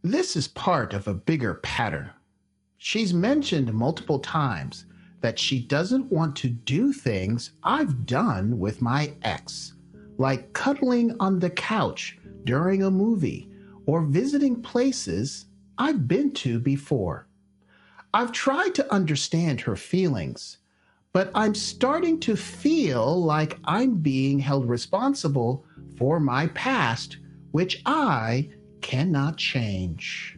This is part of a bigger pattern. She's mentioned multiple times that she doesn't want to do things I've done with my ex, like cuddling on the couch during a movie or visiting places I've been to before. I've tried to understand her feelings, but I'm starting to feel like I'm being held responsible for my past, which I cannot change.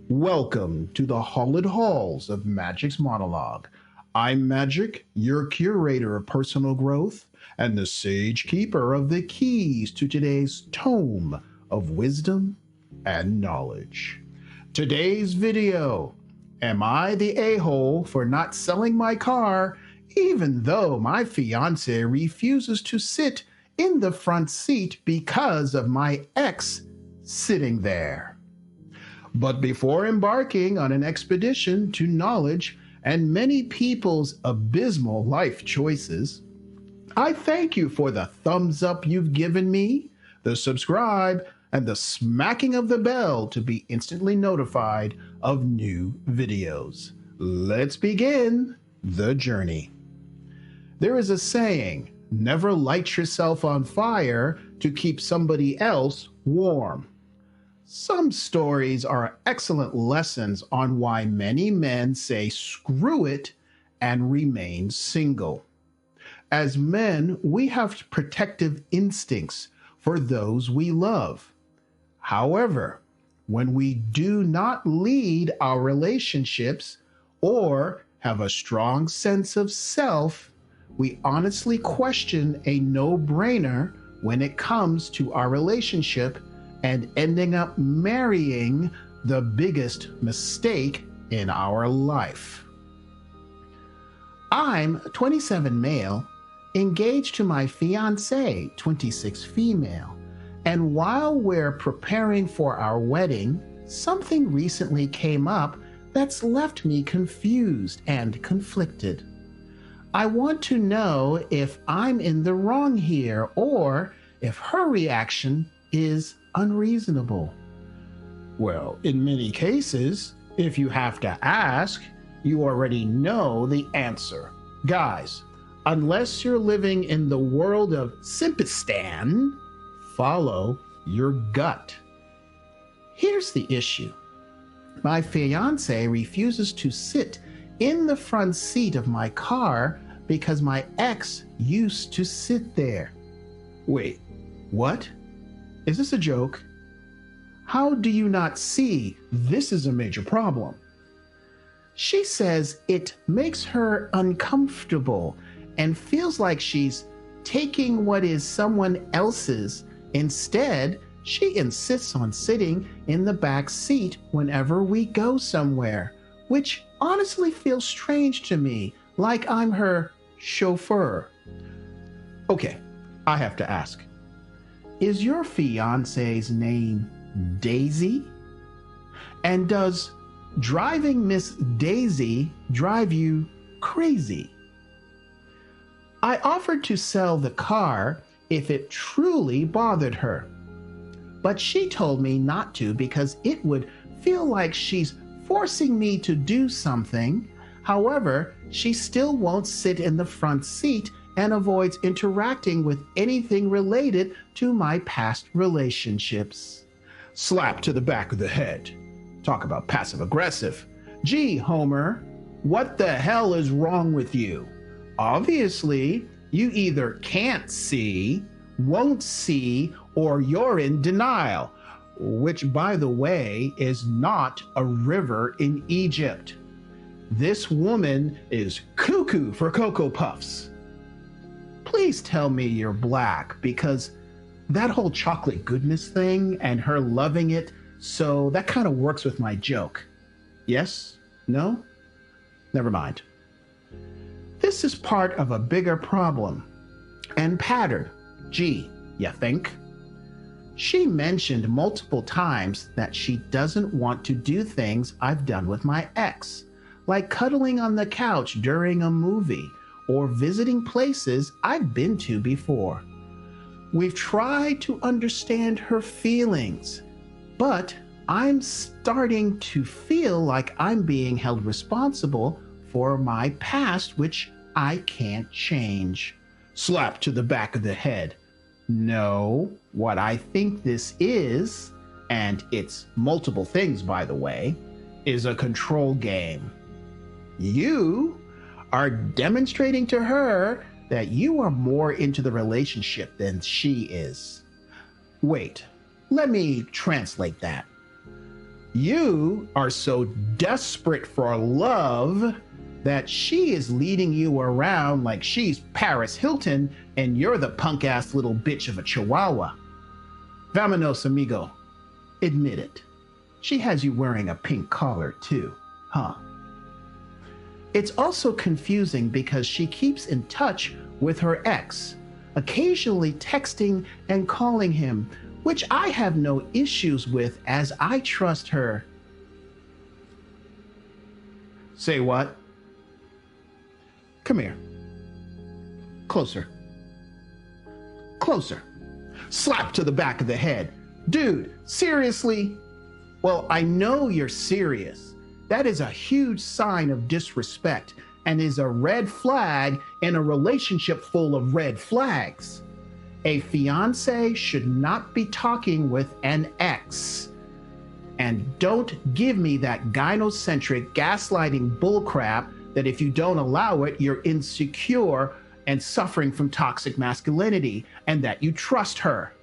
Welcome to the Hollowed Halls of Magic's Monologue. I'm Magic, your curator of personal growth and the sage keeper of the keys to today's tome of wisdom and knowledge. Today's video: am I the a-hole for not selling my car even though my fiancé refuses to sit in the front seat because of my ex sitting there? But before embarking on an expedition to knowledge and many people's abysmal life choices, I thank you for the thumbs up you've given me, the subscribe, and the smacking of the bell to be instantly notified of new videos. Let's begin the journey. There is a saying, never light yourself on fire to keep somebody else warm. Some stories are excellent lessons on why many men say screw it and remain single. As men, we have protective instincts for those we love. However, when we do not lead our relationships or have a strong sense of self, we honestly question a no-brainer when it comes to our relationship and ending up marrying the biggest mistake in our life. I'm 27 male, engaged to my fiancée, 26 female, and while we're preparing for our wedding, something recently came up that's left me confused and conflicted. I want to know if I'm in the wrong here or if her reaction is unreasonable. Well, in many cases, if you have to ask, you already know the answer. Guys, unless you're living in the world of Simpistan, follow your gut. Here's the issue. My fiancé refuses to sit in the front seat of my car because my ex used to sit there. Wait, what? Is this a joke? How do you not see this is a major problem? She says it makes her uncomfortable and feels like she's taking what is someone else's. Instead, she insists on sitting in the back seat whenever we go somewhere, which honestly feels strange to me, like I'm her chauffeur. Okay, I have to ask. Is your fiancé's name Daisy? And does driving Miss Daisy drive you crazy? I offered to sell the car if it truly bothered her, but she told me not to because it would feel like she's forcing me to do something. However, she still won't sit in the front seat and avoids interacting with anything related to my past relationships. Slap to the back of the head. Talk about passive aggressive. Gee, Homer, what the hell is wrong with you? Obviously, you either can't see, won't see, or you're in denial, which, by the way, is not a river in Egypt. This woman is cuckoo for Cocoa Puffs. Please tell me you're black, because that whole chocolate goodness thing and her loving it, so that kind of works with my joke. Yes? No? Never mind. This is part of a bigger problem and pattern. Gee, you think? She mentioned multiple times that she doesn't want to do things I've done with my ex, like cuddling on the couch during a movie or visiting places I've been to before. We've tried to understand her feelings, but I'm starting to feel like I'm being held responsible for my past, which I can't change. Slap to the back of the head. No, what I think this is, and it's multiple things, by the way, is a control game. You are demonstrating to her that you are more into the relationship than she is. Wait, let me translate that. You are so desperate for love that she is leading you around like she's Paris Hilton and you're the punk-ass little bitch of a chihuahua. Vámonos, amigo. Admit it. She has you wearing a pink collar too, huh? It's also confusing because she keeps in touch with her ex, occasionally texting and calling him, which I have no issues with as I trust her. Say what? Come here. Closer. Closer. Slap to the back of the head. Dude, seriously? Well, I know you're serious. That is a huge sign of disrespect and is a red flag in a relationship full of red flags. A fiancé should not be talking with an ex. And don't give me that gynocentric gaslighting bullcrap that if you don't allow it, you're insecure and suffering from toxic masculinity and that you trust her.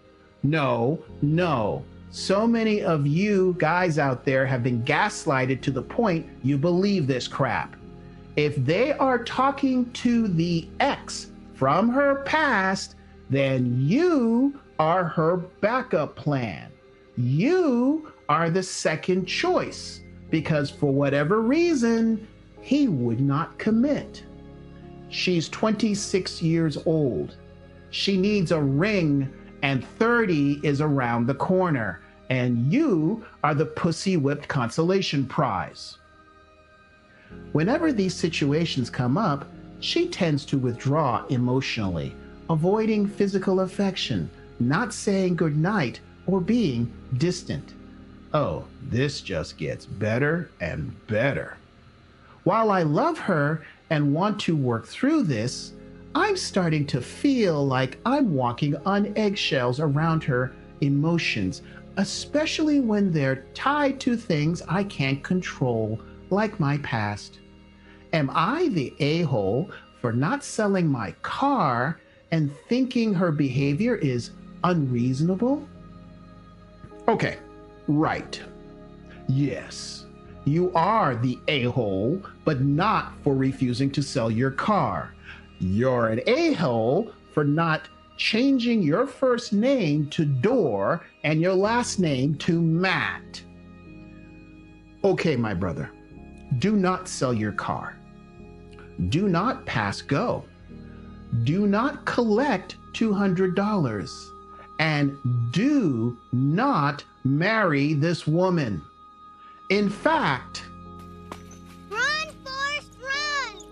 No, no. So many of you guys out there have been gaslighted to the point you believe this crap. If they are talking to the ex from her past, then you are her backup plan. You are the second choice because for whatever reason, he would not commit. She's 26 years old. She needs a ring and 30 is around the corner, and you are the pussy whipped consolation prize. Whenever these situations come up, she tends to withdraw emotionally, avoiding physical affection, not saying goodnight, or being distant. Oh, this just gets better and better. While I love her and want to work through this, I'm starting to feel like I'm walking on eggshells around her emotions, especially when they're tied to things I can't control, like my past. Am I the a-hole for not selling my car and thinking her behavior is unreasonable? Okay, right. Yes, you are the a-hole, but not for refusing to sell your car. You're an a-hole for not changing your first name to Door and your last name to Matt. Okay, my brother, do not sell your car. Do not pass go. Do not collect $200. And do not marry this woman. In fact, run, Forrest, run!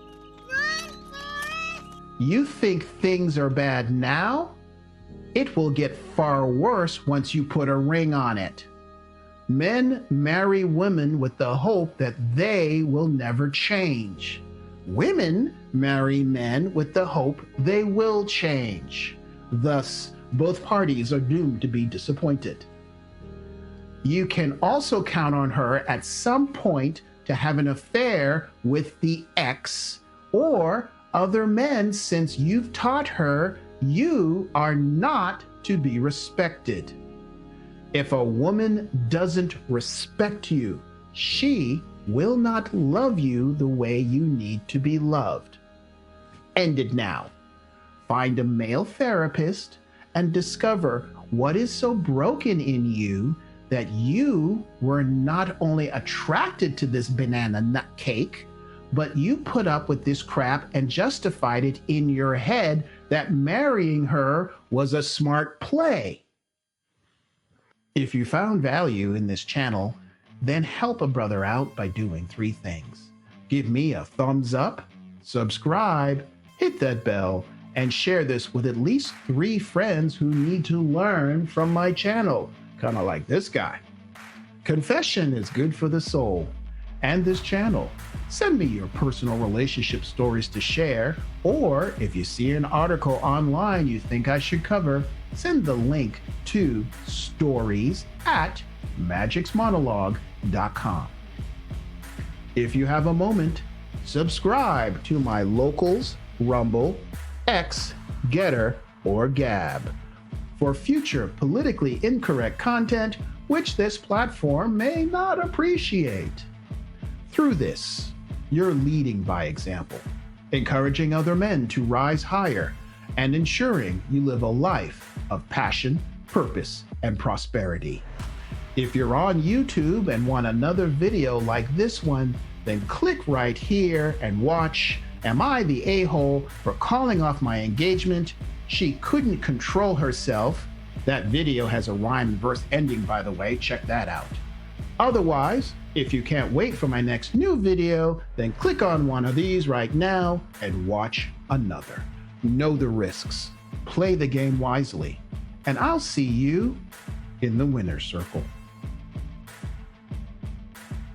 Run, Forrest! You think things are bad now? It will get far worse once you put a ring on it. Men marry women with the hope that they will never change. Women marry men with the hope they will change. Thus, both parties are doomed to be disappointed. You can also count on her at some point to have an affair with the ex or other men, since you've taught her you are not to be respected. If a woman doesn't respect you, she will not love you the way you need to be loved. End it now. Find a male therapist and discover what is so broken in you that you were not only attracted to this banana nut cake, but you put up with this crap and justified it in your head that marrying her was a smart play. If you found value in this channel, then help a brother out by doing 3 things. Give me a thumbs up, subscribe, hit that bell, and share this with at least 3 friends who need to learn from my channel, kind of like this guy. Confession is good for the soul and this channel. Send me your personal relationship stories to share, or if you see an article online you think I should cover, send the link to stories@magicsmonologue.com. If you have a moment, subscribe to my Locals, Rumble, X, Getter, or Gab for future politically incorrect content which this platform may not appreciate. Through this, you're leading by example, encouraging other men to rise higher, and ensuring you live a life of passion, purpose, and prosperity. If you're on YouTube and want another video like this one, then click right here and watch Am I the A-hole for calling off my engagement? She couldn't control herself. That video has a rhyme and verse ending, by the way. Check that out. Otherwise, if you can't wait for my next new video, then click on one of these right now and watch another. Know the risks, play the game wisely, and I'll see you in the winner's circle.